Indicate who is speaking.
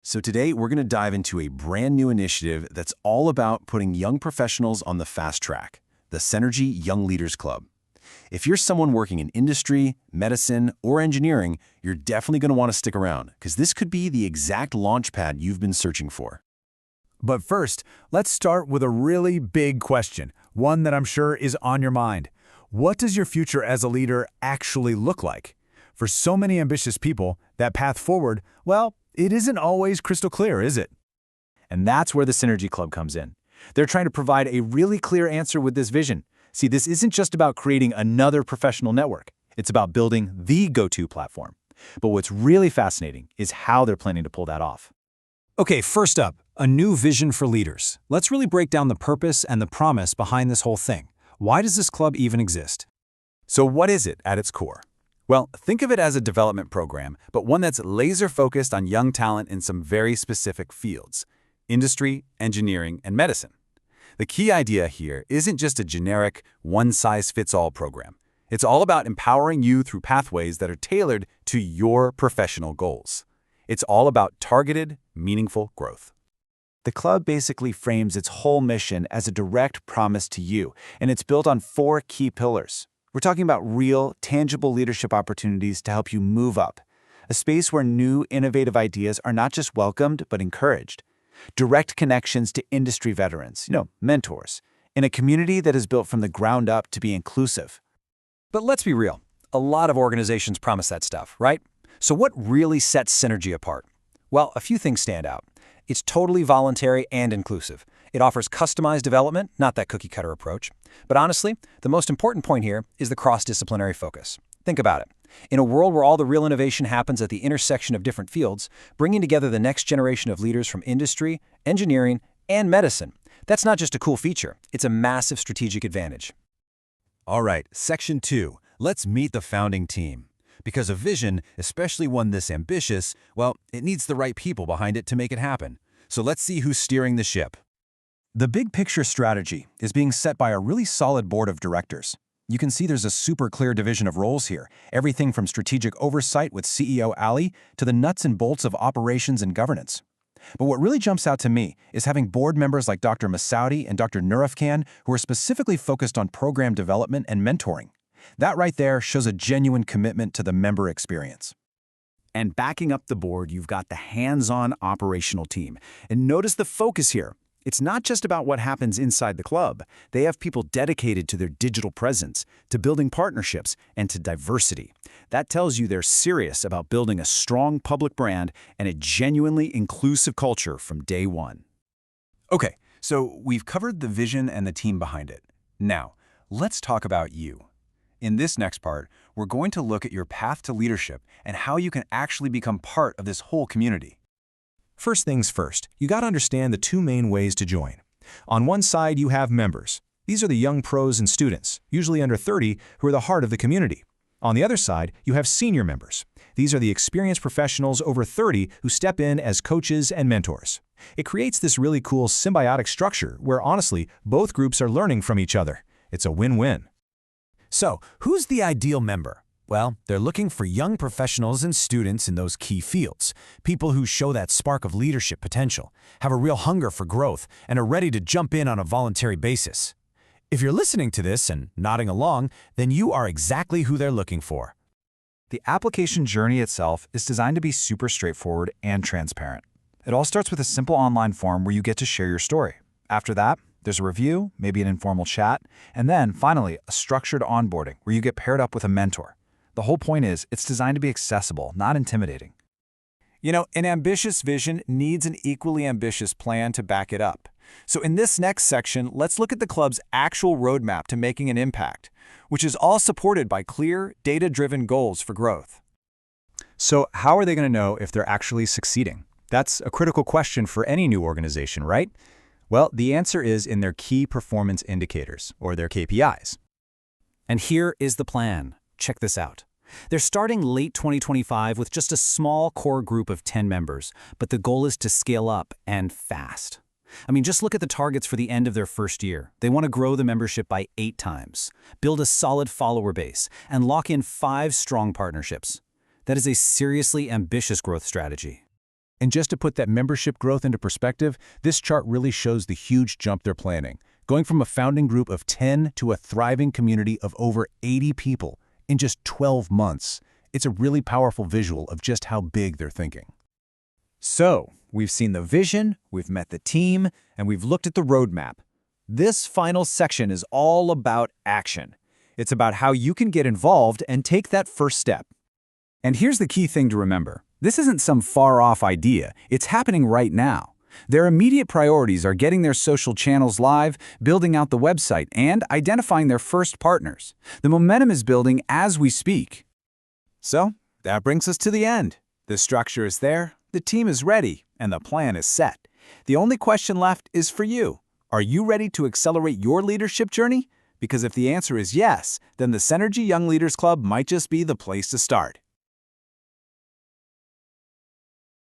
Speaker 1: So today we're going to dive into a brand new initiative that's all about putting young professionals on the fast track, the Senergy Young Leaders Club. If you're someone working in industry, medicine, or engineering, you're definitely going to want to stick around because this could be the exact launch pad you've been searching for.
Speaker 2: But first, let's start with a really big question, one that I'm sure is on your mind. What does your future as a leader actually look like? For so many ambitious people, that path forward, well, it isn't always crystal clear, is it?
Speaker 3: And that's where the Senergy Club comes in. They're trying to provide a really clear answer with this vision. See, this isn't just about creating another professional network. It's about building the go-to platform. But what's really fascinating is how they're planning to pull that off.
Speaker 4: Okay, first up, a new vision for leaders. Let's really break down the purpose and the promise behind this whole thing. Why does this club even exist?
Speaker 2: So what is it at its core? Well, think of it as a development program, but one that's laser-focused on young talent in some very specific fields: industry, engineering, and medicine. The key idea here isn't just a generic, one-size-fits-all program. It's all about empowering you through pathways that are tailored to your professional goals. It's all about targeted, meaningful growth.
Speaker 3: The club basically frames its whole mission as a direct promise to you, and it's built on 4 key pillars. We're talking about real, tangible leadership opportunities to help you move up. A space where new, innovative ideas are not just welcomed, but encouraged. Direct connections to industry veterans, mentors, in a community that is built from the ground up to be inclusive.
Speaker 4: But let's be real. A lot of organizations promise that stuff, right? So what really sets Senergy apart? Well, a few things stand out. It's totally voluntary and inclusive. It offers customized development, not that cookie-cutter approach. But honestly, the most important point here is the cross-disciplinary focus. Think about it. In a world where all the real innovation happens at the intersection of different fields, bringing together the next generation of leaders from industry, engineering, and medicine, that's not just a cool feature, it's a massive strategic advantage.
Speaker 2: All right, Section 2. Let's meet the founding team. Because a vision, especially one this ambitious, well, it needs the right people behind it to make it happen. So let's see who's steering the ship.
Speaker 1: The big picture strategy is being set by a really solid board of directors. You can see there's a super clear division of roles here, everything from strategic oversight with CEO Ali to the nuts and bolts of operations and governance. But what really jumps out to me is having board members like Dr. Masoudi and Dr. Nurafkan who are specifically focused on program development and mentoring. That right there shows a genuine commitment to the member experience.
Speaker 3: And backing up the board, you've got the hands-on operational team. And notice the focus here. It's not just about what happens inside the club. They have people dedicated to their digital presence, to building partnerships, and to diversity. That tells you they're serious about building a strong public brand and a genuinely inclusive culture from day one.
Speaker 2: Okay, so we've covered the vision and the team behind it. Now, let's talk about you. In this next part, we're going to look at your path to leadership and how you can actually become part of this whole community.
Speaker 4: First things first, you got to understand the 2 main ways to join. On one side, you have members. These are the young pros and students, usually under 30, who are the heart of the community. On the other side, you have senior members. These are the experienced professionals over 30 who step in as coaches and mentors. It creates this really cool symbiotic structure where, honestly, both groups are learning from each other. It's a win-win.
Speaker 2: So, who's the ideal member? Well, they're looking for young professionals and students in those key fields, people who show that spark of leadership potential, have a real hunger for growth, and are ready to jump in on a voluntary basis. If you're listening to this and nodding along, then you are exactly who they're looking for.
Speaker 5: The application journey itself is designed to be super straightforward and transparent. It all starts with a simple online form where you get to share your story. After that, there's a review, maybe an informal chat, and then, finally, a structured onboarding where you get paired up with a mentor. The whole point is, it's designed to be accessible, not intimidating.
Speaker 2: An ambitious vision needs an equally ambitious plan to back it up. So in this next section, let's look at the club's actual roadmap to making an impact, which is all supported by clear, data-driven goals for growth.
Speaker 4: So how are they going to know if they're actually succeeding? That's a critical question for any new organization, right? Well, the answer is in their key performance indicators, or their KPIs.
Speaker 3: And here is the plan. Check this out. They're starting late 2025 with just a small core group of 10 members, but the goal is to scale up and fast. Just look at the targets for the end of their first year. They want to grow the membership by 8 times, build a solid follower base, and lock in 5 strong partnerships. That is a seriously ambitious growth strategy.
Speaker 1: And just to put that membership growth into perspective, this chart really shows the huge jump they're planning, going from a founding group of 10 to a thriving community of over 80 people in just 12 months. It's a really powerful visual of just how big they're thinking.
Speaker 4: So, we've seen the vision, we've met the team, and we've looked at the roadmap. This final section is all about action. It's about how you can get involved and take that first step.
Speaker 2: And here's the key thing to remember. This isn't some far-off idea. It's happening right now. Their immediate priorities are getting their social channels live, building out the website, and identifying their first partners. The momentum is building as we speak. So, that brings us to the end. The structure is there, the team is ready, and the plan is set. The only question left is for you. Are you ready to accelerate your leadership journey? Because if the answer is yes, then the Senergy Young Leaders Club might just be the place to start.